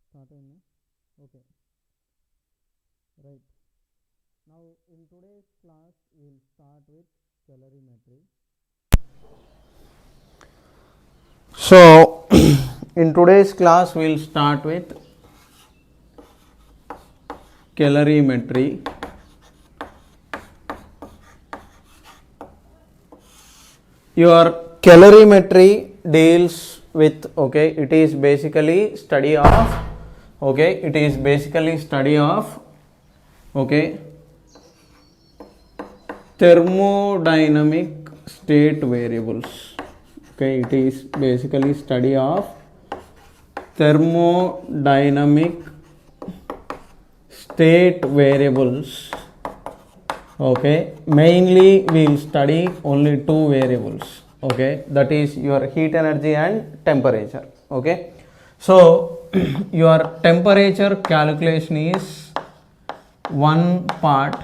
Start in okay, right. Now in today's class we will start with calorimetry. So in today's class we will start with calorimetry. Your calorimetry deals with, okay, it is basically study of, okay, it is basically study of, okay, thermodynamic state variables. Okay, it is basically study of thermodynamic state variables. Okay, mainly we will study only two variables, okay, that is your heat energy and temperature. Okay, so your temperature calculation is one part,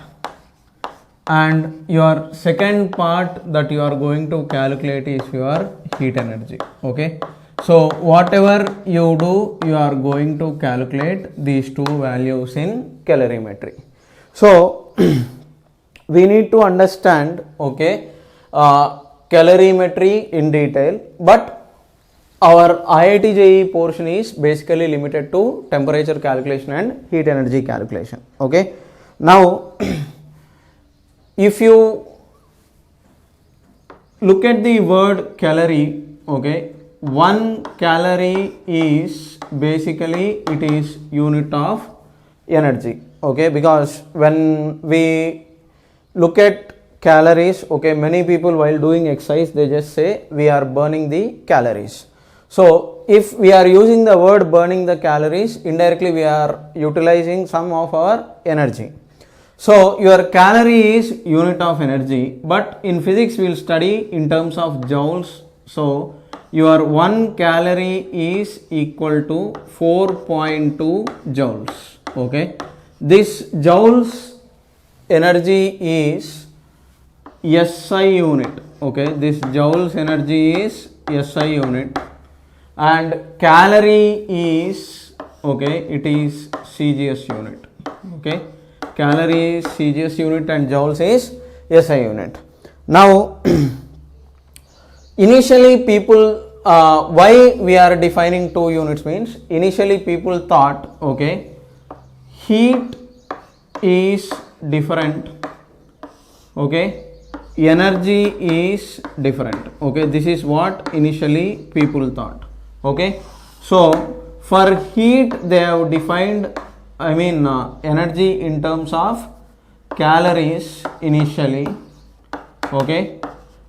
and your second part that you are going to calculate is your heat energy. Okay, so whatever you do, you are going to calculate these two values in calorimetry. So we need to understand, okay, calorimetry in detail, but our IIT JEE portion is basically limited to temperature calculation and heat energy calculation. Okay, now if you look at the word calorie, okay, 1 calorie is basically, it is unit of energy. Okay, because when we look at calories, okay, many people while doing exercise they just say we are burning the calories. So if we are using the word burning the calories, indirectly we are utilizing some of our energy. So your calorie is unit of energy, but in physics we will study in terms of joules. So your 1 calorie is equal to 4.2 joules. Okay, this joules energy is SI unit. Okay, this joules energy is SI unit, and calorie is, okay, it is CGS unit. Okay, calorie is CGS unit and joules is SI unit. Now initially people, why we are defining two units means, initially people thought, okay, heat is different, okay, energy is different. Okay, this is what initially people thought. Okay, so for heat they have defined, energy in terms of calories initially. Okay,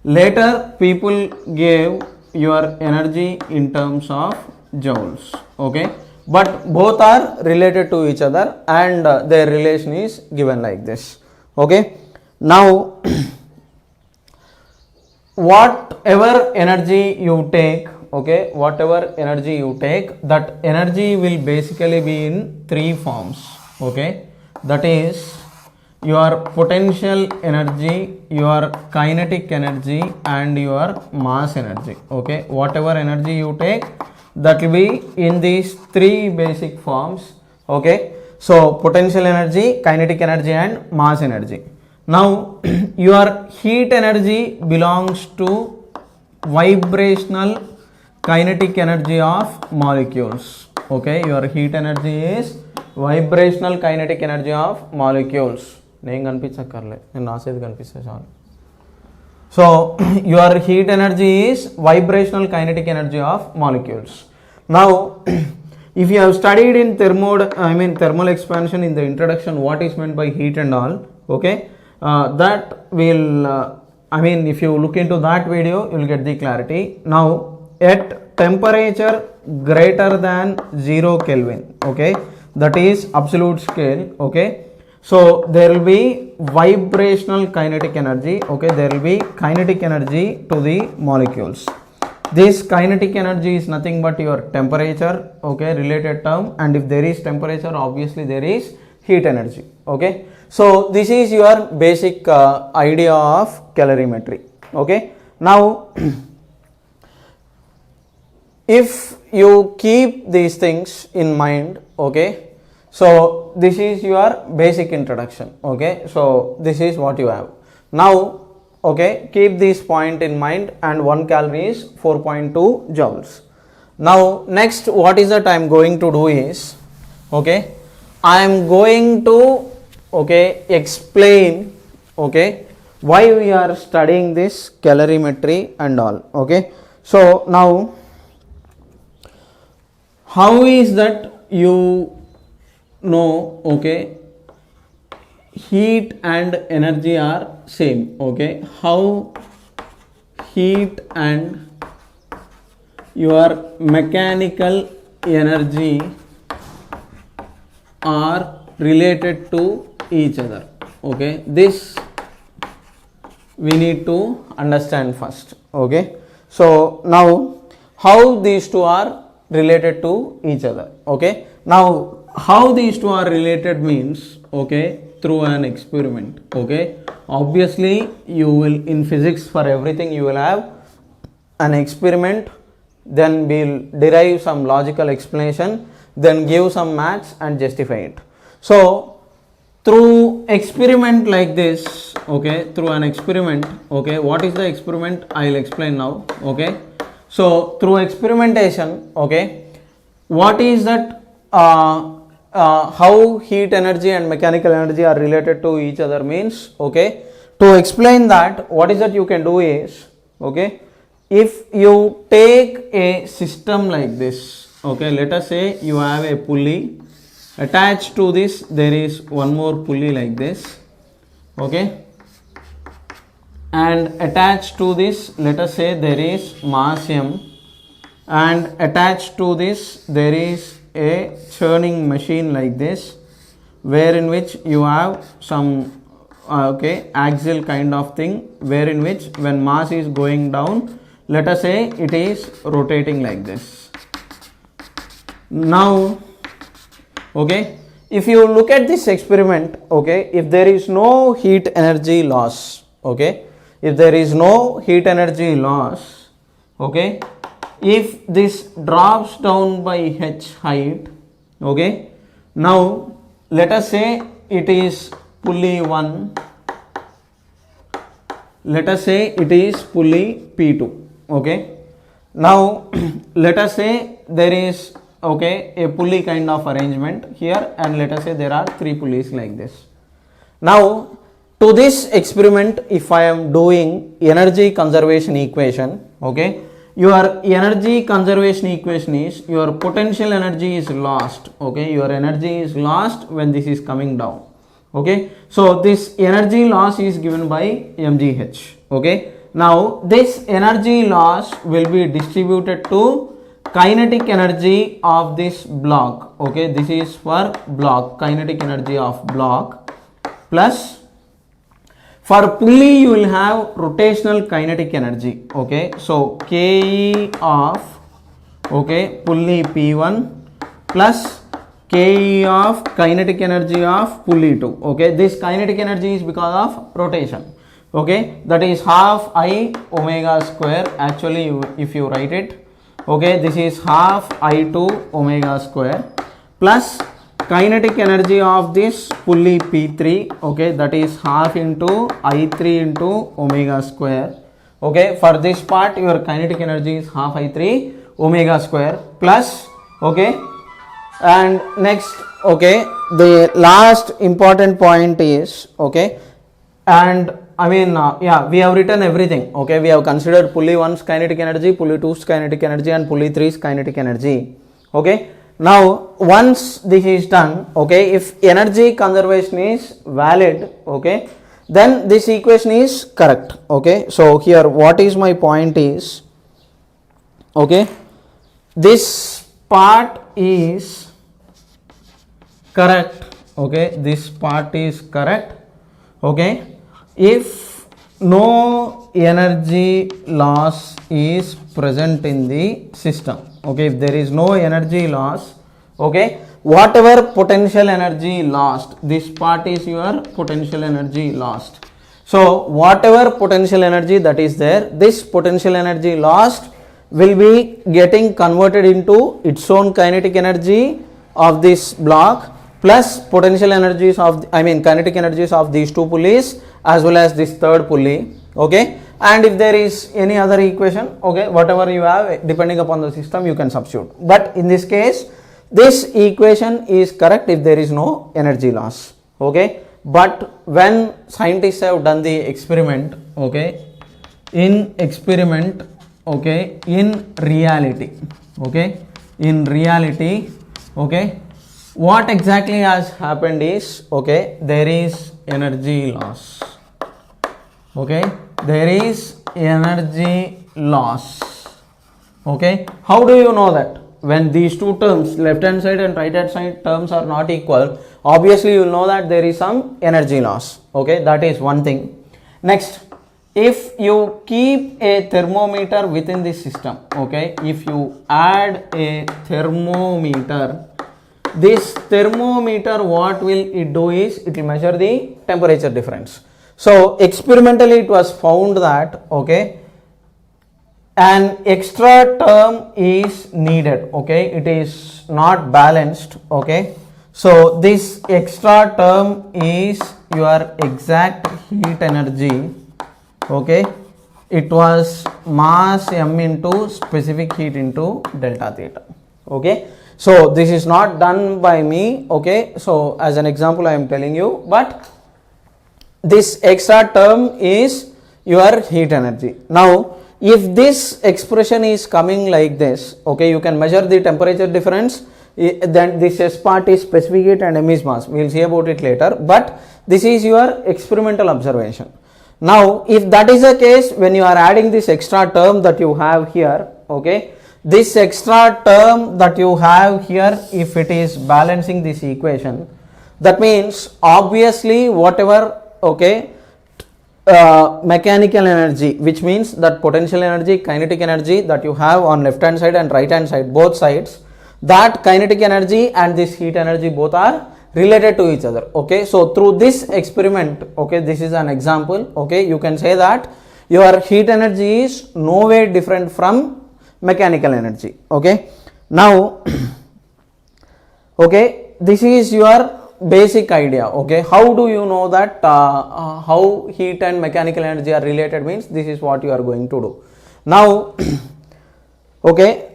later people gave your energy in terms of joules. Okay, but both are related to each other, and their relation is given like this. Okay, now whatever energy you take, okay, whatever energy you take, that energy will basically be in three forms. Okay, that is your potential energy, your kinetic energy, and your mass energy. Okay, whatever energy you take, that will be in these three basic forms. Okay, so potential energy, kinetic energy, and mass energy. Now your heat energy belongs to vibrational kinetic energy of molecules. Okay, your heat energy is vibrational kinetic energy of molecules. నేను కనిపించక్కర్లే, నేను రాసేది కనిపిస్తే చాలు. So your heat energy is vibrational kinetic energy of molecules. Now if you have studied in thermal expansion in the introduction, what is meant by heat and all, okay, that will if you look into that video you will get the clarity. Now at temperature greater than 0 Kelvin, okay, that is absolute scale. Okay, so there will be vibrational kinetic energy. Okay, there will be kinetic energy to the molecules. This kinetic energy is nothing but your temperature, okay, related term, and if there is temperature, obviously there is heat energy. Okay, so this is your basic idea of calorimetry. Okay, now if you keep these things in mind, okay, so this is your basic introduction, okay, so this is what you have now, okay, keep this point in mind, and 1 calorie is 4.2 joules. Now next, what is that I am going to do is, okay, I am going to, okay, explain, okay, why we are studying this calorimetry and all, okay. So now, how is that you know, okay, heat and energy are same, okay, how heat and your mechanical energy are related to each other, okay, this we need to understand first, okay. So now, how these two are related to each other, okay. Now how these two are related means, okay, through an experiment, okay. Obviously you will, in physics, for everything you will have an experiment, then we'll derive some logical explanation, then give some maths and justify it. So through experiment like this, okay, through an experiment, okay, what is the experiment, I'll explain now, okay. So through experimentation, okay, what is that, how heat energy and mechanical energy are related to each other means, okay, to explain that, what is that you can do is, okay, if you take a system like this, okay, let us say you have a pulley, attached to this there is one more pulley like this, okay, and attached to this, let us say there is mass m, and attached to this there is a churning machine like this, where in which you have some okay, axial kind of thing, where in which when mass is going down, let us say it is rotating like this. Now, okay, if you look at this experiment, okay, if there is no heat energy loss, okay, if there is no heat energy loss, okay, if this drops down by h height, okay, now let us say it is pulley 1, let us say it is pulley P2, okay. Now let us say there is, okay, a pulley kind of arrangement here, and let us say there are 3 pulleys like this. Now to this experiment, if I am doing energy conservation equation, okay, your energy conservation equation is your potential energy is lost, okay, your energy is lost when this is coming down, okay. So this energy loss is given by mgh, okay. Now this energy loss will be distributed to kinetic energy of this block, okay, this is for block, kinetic energy of block, plus for pulley you will have rotational kinetic energy, okay. So Ke of, okay, pulley P1 plus Ke of kinetic energy of pulley 2, okay. This kinetic energy is because of rotation, okay, that is half I omega square, actually if you write it, okay, this is half I2 omega square plus kinetic energy of this pulley P3, okay, that is half into I3 into omega square, okay. For this part your kinetic energy is half I3 omega square plus, okay, and next, okay, the last important point is, okay, and I mean yeah, we have written everything, okay, we have considered pulley 1's kinetic energy, pulley 2's kinetic energy and pulley 3's kinetic energy, okay. Now once this is done, okay, if energy conservation is valid, okay, then this equation is correct, okay. So here what is my point is, okay, this part is correct, okay, this part is correct, okay, if no energy loss is present in the system, okay, if there is no energy loss, okay, whatever potential energy lost, this part is your potential energy lost. So whatever potential energy that is there, this potential energy lost will be getting converted into its own kinetic energy of this block plus potential energies of, I mean kinetic energies of these two pulleys as well as this third pulley. Okay, and if there is any other equation, okay, whatever you have depending upon the system you can substitute, but in this case this equation is correct if there is no energy loss. Okay, but when scientists have done the experiment, okay, in experiment, okay, in reality, okay, in reality, okay, what exactly has happened is, okay, there is energy loss. Okay, there is energy loss. Okay, how do you know that? When these two terms, left hand side and right hand side terms are not equal, obviously you will know that there is some energy loss. Okay, that is one thing. Next, if you keep a thermometer within this system, okay, if you add a thermometer, this thermometer, what will it do is, it will measure the temperature difference. So experimentally it was found that, okay, an extra term is needed. Okay, it is not balanced. Okay, so this extra term is your exact heat energy. Okay, it was mass m into specific heat into delta theta. Okay, so this is not done by me. Okay, so as an example I am telling you, but this extra term is your heat energy. Now if this expression is coming like this, okay, you can measure the temperature difference, then this S part is specific heat and M is mass, we will see about it later, but this is your experimental observation. Now if that is the case, when you are adding this extra term that you have here, okay, this extra term that you have here, if it is balancing this equation, that means obviously whatever, okay, mechanical energy, which means that potential energy, kinetic energy that you have on left hand side and right hand side, both sides, that kinetic energy and this heat energy both are related to each other. Okay, so through this experiment, okay, this is an example, okay, you can say that your heat energy is no way different from mechanical energy. Okay, now okay, this is your basic idea. Okay, how do you know that how heat and mechanical energy are related, means this is what you are going to do now. Okay,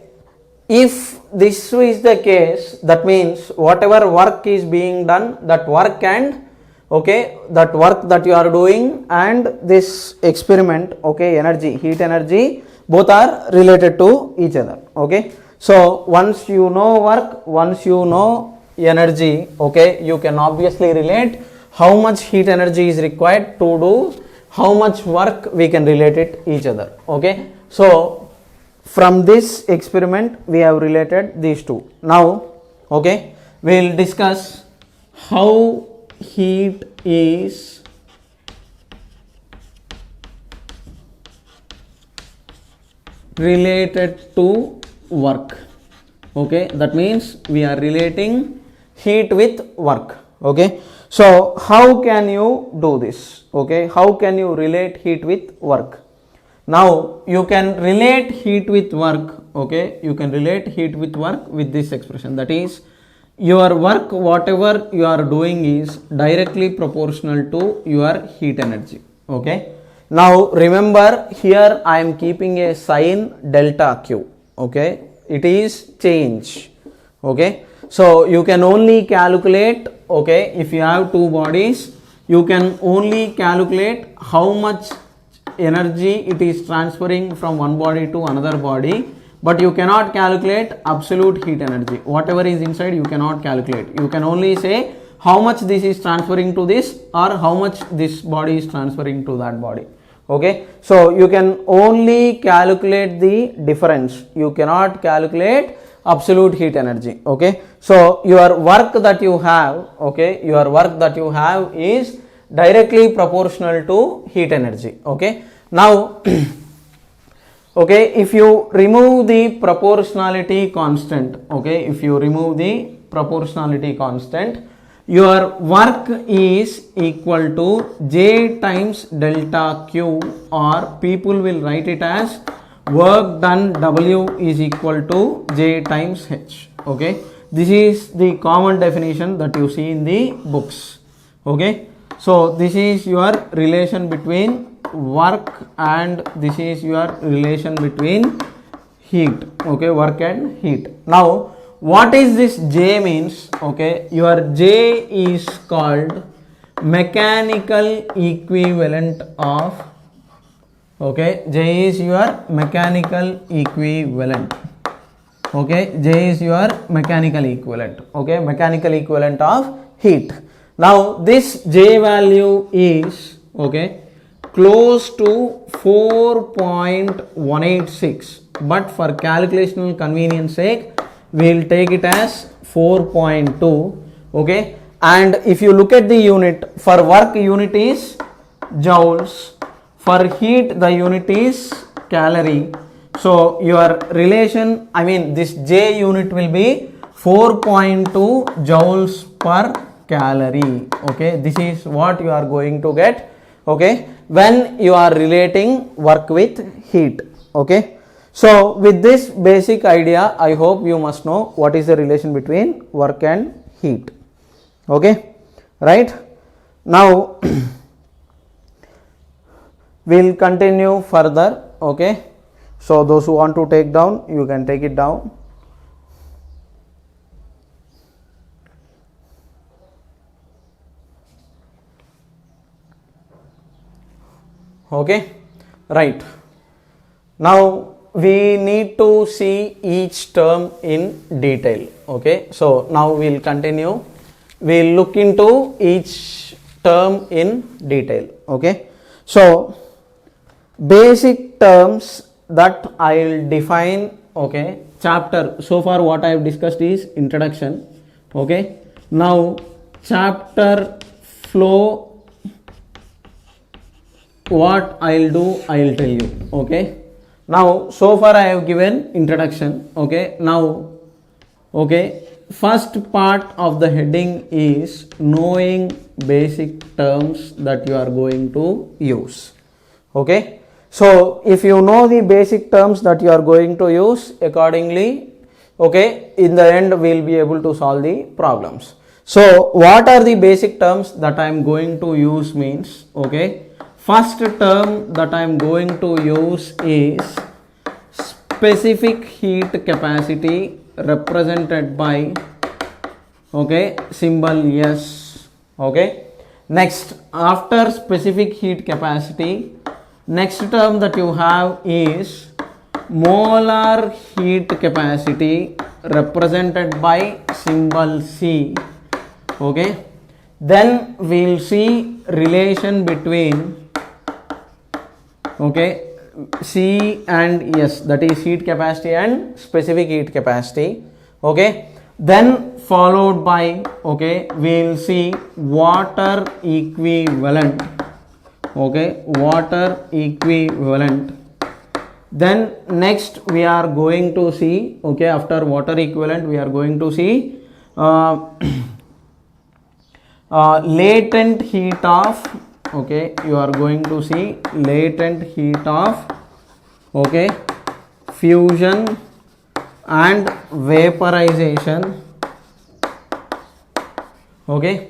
if this is the case, that means whatever work is being done, that work and, okay, that work that you are doing and this experiment, okay, energy, heat energy, both are related to each other. Okay, so once you know work, once you know energy, okay, you can obviously relate how much heat energy is required to do how much work, we can relate it each other. Okay, so from this experiment we have related these two. Now, okay, we will discuss how heat is related to work. Okay, that means we are relating heat with work. Okay, so how can you do this? Okay, how can you relate heat with work? Now you can relate heat with work. Okay, you can relate heat with work with this expression, that is your work, whatever you are doing is directly proportional to your heat energy. Okay, now remember here I am keeping a sign delta Q. Okay, it is change. Okay, so you can only calculate, okay, if you have two bodies, you can only calculate how much energy it is transferring from one body to another body, but you cannot calculate absolute heat energy. Whatever is inside you cannot calculate. You can only say how much this is transferring to this or how much this body is transferring to that body. Okay, so you can only calculate the difference, you cannot calculate absolute heat energy. Okay, so your work that you have, okay, your work that you have is directly proportional to heat energy. Okay, now okay, if you remove the proportionality constant, okay, if you remove the proportionality constant, your work is equal to J times delta Q, or people will write it as work done W is equal to J times H. Okay, this is the common definition that you see in the books. Okay, so this is your relation between work and this is your relation between heat. Okay, work and heat. Now what is this J means? Okay, your J is called mechanical equivalent of, okay, J is your mechanical equivalent. Okay, J is your mechanical equivalent. Okay, mechanical equivalent of heat. Now this J value is, okay, close to 4.186, but for calculational convenience sake we will take it as 4.2. Okay, and if you look at the unit, for work unit is joules, for heat the unit is calorie. So your relation, I mean this J unit will be 4.2 joules per calorie. Okay, this is what you are going to get, okay, when you are relating work with heat. Okay, so with this basic idea, I hope you must know what is the relation between work and heat. Okay, right? Now we'll continue further. Okay, so those who want to take down, you can take it down. Okay, right. Now we need to see each term in detail. Okay, so now we'll continue. We'll look into each term in detail. Okay, so basic terms that I'll define. Okay, chapter, so far what I have discussed is introduction. Okay, now chapter flow, what I'll do, I'll tell you. Okay, now so far I have given introduction. Okay, now, okay, first part of the heading is knowing basic terms that you are going to use. Okay, so if you know the basic terms that you are going to use, accordingly, okay, in the end we will be able to solve the problems. So what are the basic terms that I am going to use means, okay, first term that I am going to use is specific heat capacity represented by, okay, symbol S. Okay, next, after specific heat capacity, next term that you have is molar heat capacity represented by symbol C. Okay, then we will see relation between, okay, C and S, that is heat capacity and specific heat capacity. Okay, then followed by, okay, we will see water equivalent. Okay, water equivalent. Then next we are going to see, okay, after water equivalent we are going to see latent heat of, okay, you are going to see latent heat of, okay, fusion and vaporization. Okay,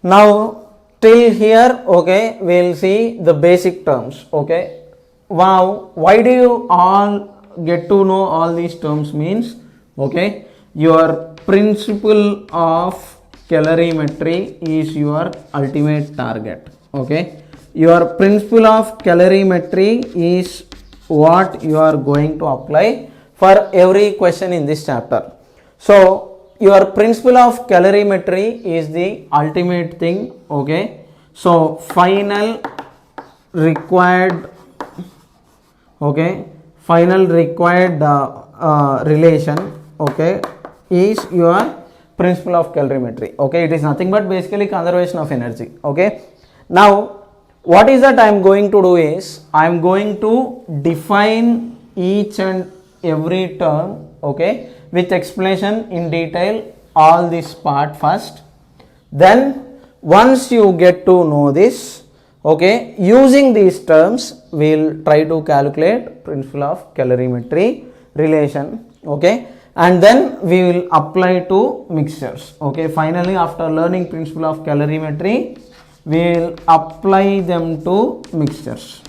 now till here, okay, we will see the basic terms. Okay, wow, why do you all get to know all these terms means, okay, your principle of calorimetry is your ultimate target. Okay, your principle of calorimetry is what you are going to apply for every question in this chapter. So your principle of calorimetry is the ultimate thing. Okay, so final required, okay, final required relation, okay, is your principle of calorimetry. Okay, it is nothing but basically conservation of energy. Okay, now what is that I am going to do is I am going to define each and every term, okay, with explanation in detail, all this part first. Then once you get to know this, Okay, using these terms, we'll try to calculate principle of calorimetry relation. Okay, and then we will apply to mixtures. Okay, finally, after learning principle of calorimetry, we will apply them to mixtures.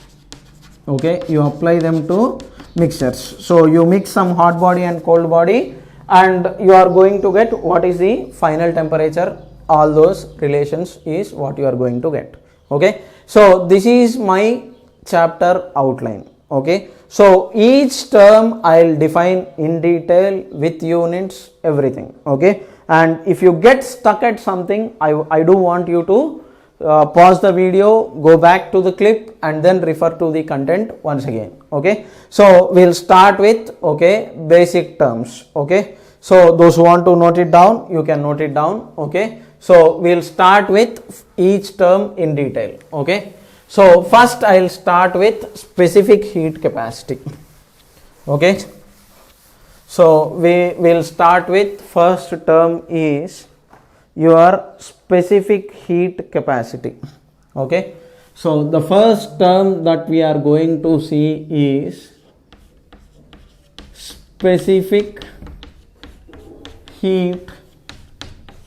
Okay, you apply them to mixtures. So you mix some hot body and cold body, and you are going to get what is the final temperature. All those relations is what you are going to get. Okay, so this is my chapter outline. Okay, so each term I'll define in detail with units, everything. Okay, and if you get stuck at something, I do want you to pause the video, go back to the clip, and then refer to the content once again. Okay, so we'll start with, okay, basic terms. Okay, so those who want to note it down, you can note it down. Okay, so we'll start with each term in detail. Okay, so first I'll start with specific heat capacity. Okay, so we will start with first term is your specific heat capacity. Okay, so the first term that we are going to see is specific heat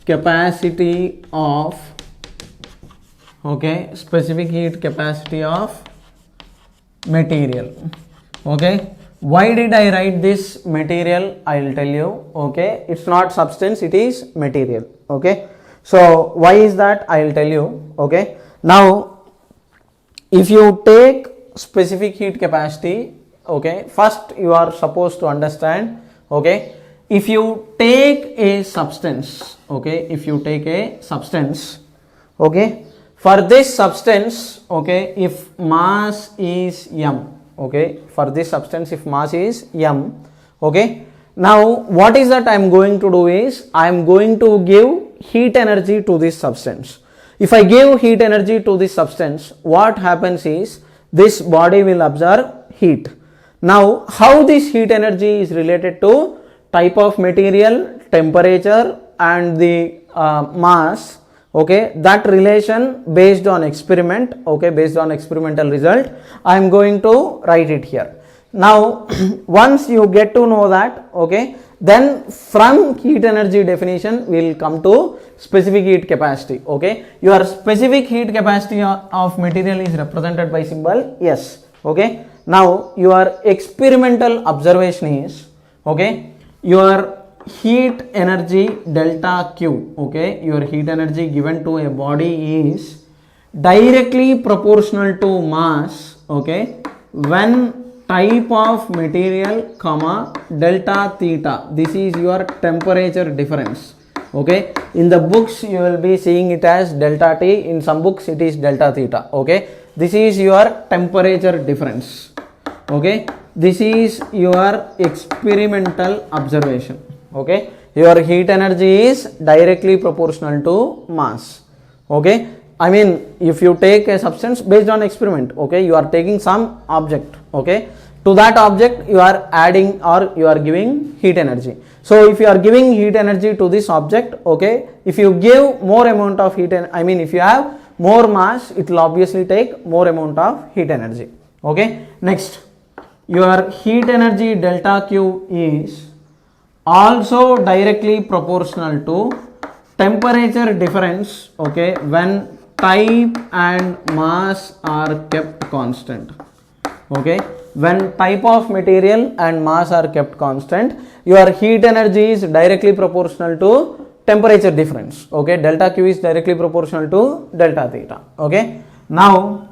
capacity of, okay, specific heat capacity of material. Okay, why did I write this material? I will tell you. Okay, it's not substance, it is material. Okay, so why is that? I will tell you. Okay, now if you take specific heat capacity, okay, first you are supposed to understand. Okay, if you take a substance, okay, if you take a substance, okay, for this substance, okay, if mass is m, okay, for this substance if mass is m, okay, now what is that I am going to do is I am going to give heat energy to this substance. If I give heat energy to this substance, what happens is this body will absorb heat. Now how this heat energy is related to type of material, temperature, and the mass. Okay, that relation based on experiment, okay, based on experimental result, I am going to write it here. Now once you get to know that, okay, then from heat energy definition we will come to specific heat capacity. Okay, your specific heat capacity of material is represented by symbol S. Okay, now your experimental observation is, okay, your heat energy delta Q, okay, your heat energy given to a body is directly proportional to mass, okay, when type of material comma delta theta, this is your temperature difference. Okay, in the books you will be seeing it as delta T, in some books it is delta theta. Okay, this is your temperature difference. Okay, this is your experimental observation. Okay, your heat energy is directly proportional to mass. Okay, I mean if you take a substance based on experiment, okay, you are taking some object, okay, to that object you are adding or you are giving heat energy. So if you are giving heat energy to this object, okay, if you give more amount of heat, I mean if you have more mass, it will obviously take more amount of heat energy. Okay, next, your heat energy delta Q is also directly proportional to temperature difference, okay, when type and mass are kept constant. Okay, when type of material and mass are kept constant, your heat energy is directly proportional to temperature difference. Okay, delta Q is directly proportional to delta theta. Okay, now,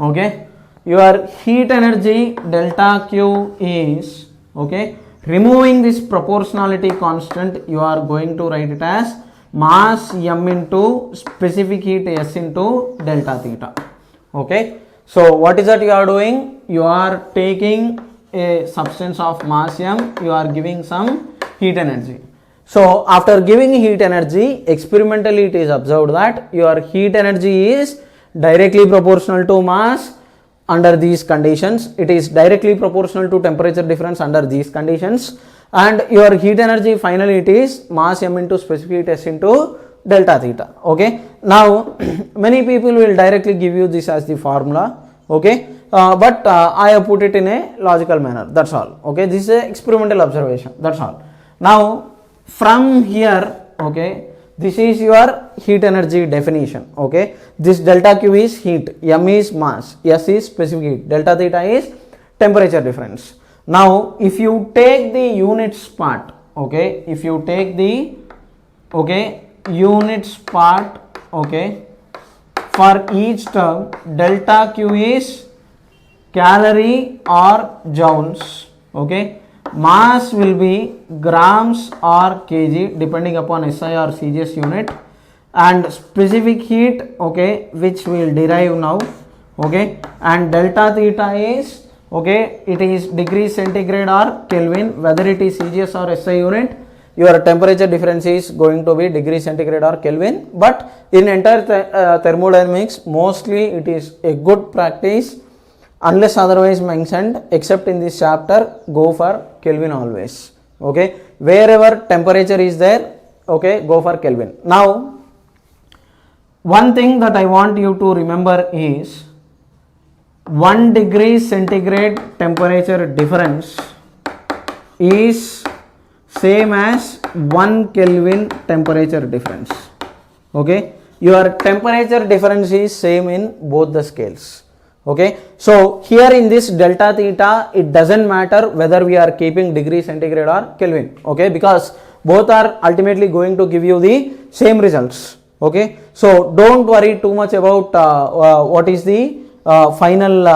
okay, your heat energy delta Q is, okay, removing this proportionality constant, you are going to write it as mass m into specific heat S into delta theta. Okay, so what is that you are doing? You are taking a substance of mass m, you are giving some heat energy. So after giving heat energy, experimentally it is observed that your heat energy is directly proportional to mass under these conditions, it is directly proportional to temperature difference under these conditions, and your heat energy finally it is mass m into specific heat S into delta theta. Okay, now many people will directly give you this as the formula. Okay, but I have put it in a logical manner, that's all. Okay, this is a experimental observation, that's all. Now from here, okay, this is your heat energy definition. Okay, this delta Q is heat, M is mass, S is specific heat, delta theta is temperature difference. Now if you take the units part, okay, if you take the units part, okay, for each term, delta Q is calorie or joules, okay, mass will be grams or kg depending upon SI or CGS unit, and specific heat, okay, which we will derive now, okay, and delta theta is, okay, it is degrees centigrade or Kelvin, whether it is CGS or SI unit, your temperature difference is going to be degree centigrade or Kelvin. But in entire thermodynamics, mostly it is a good practice, unless otherwise mentioned, except in this chapter, go for Kelvin always. Okay, wherever temperature is there, okay, go for Kelvin. Now one thing that I want you to remember is 1 degree centigrade temperature difference is same as 1 Kelvin temperature difference. Okay, your temperature difference is same in both the scales. Okay, so here in this delta theta, it doesn't matter whether we are keeping degree centigrade or Kelvin, okay, because both are ultimately going to give you the same results. Okay, so don't worry too much about what is the final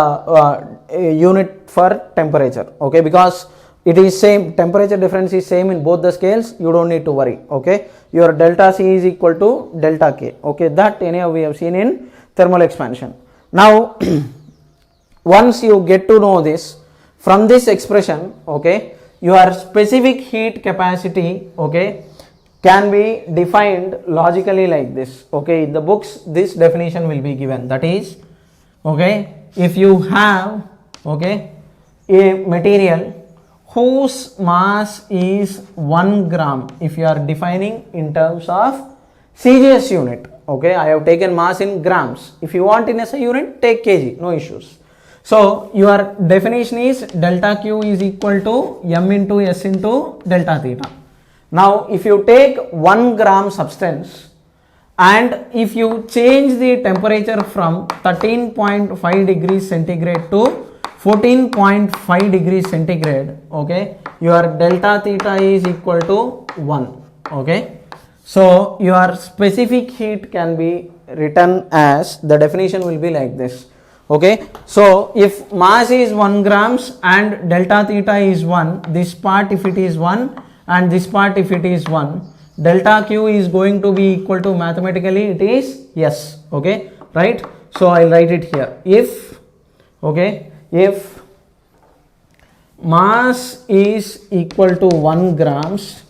unit for temperature, okay, because it is same, temperature difference is same in both the scales, you don't need to worry. Okay, your delta C is equal to delta K, okay, that anyhow we have seen in thermal expansion. Now once you get to know this, from this expression, okay, your specific heat capacity, okay, can be defined logically like this. Okay, in the books this definition will be given, that is, okay, if you have, okay, a material whose mass is 1 gram, if you are defining in terms of CGS unit, okay, I have taken mass in grams, if you want in SI unit, take kg, no issues. So your definition is delta Q is equal to M into S into delta theta. Now if you take 1 gram substance and if you change the temperature from 13.5 degrees centigrade to 14.5 degrees centigrade, okay, your delta theta is equal to 1. Okay, so your specific heat can be written as, the definition will be like this. Okay, so if mass is 1 grams and delta theta is 1, this part if it is 1 and this part if it is 1, delta Q is going to be equal to, mathematically it is S. Okay, right, so I'll write it here. If, okay, if mass is equal to 1 grams,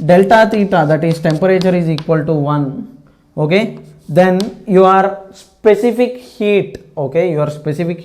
delta theta, that is temperature, is equal to 1, okay, then your specific heat, okay, your specific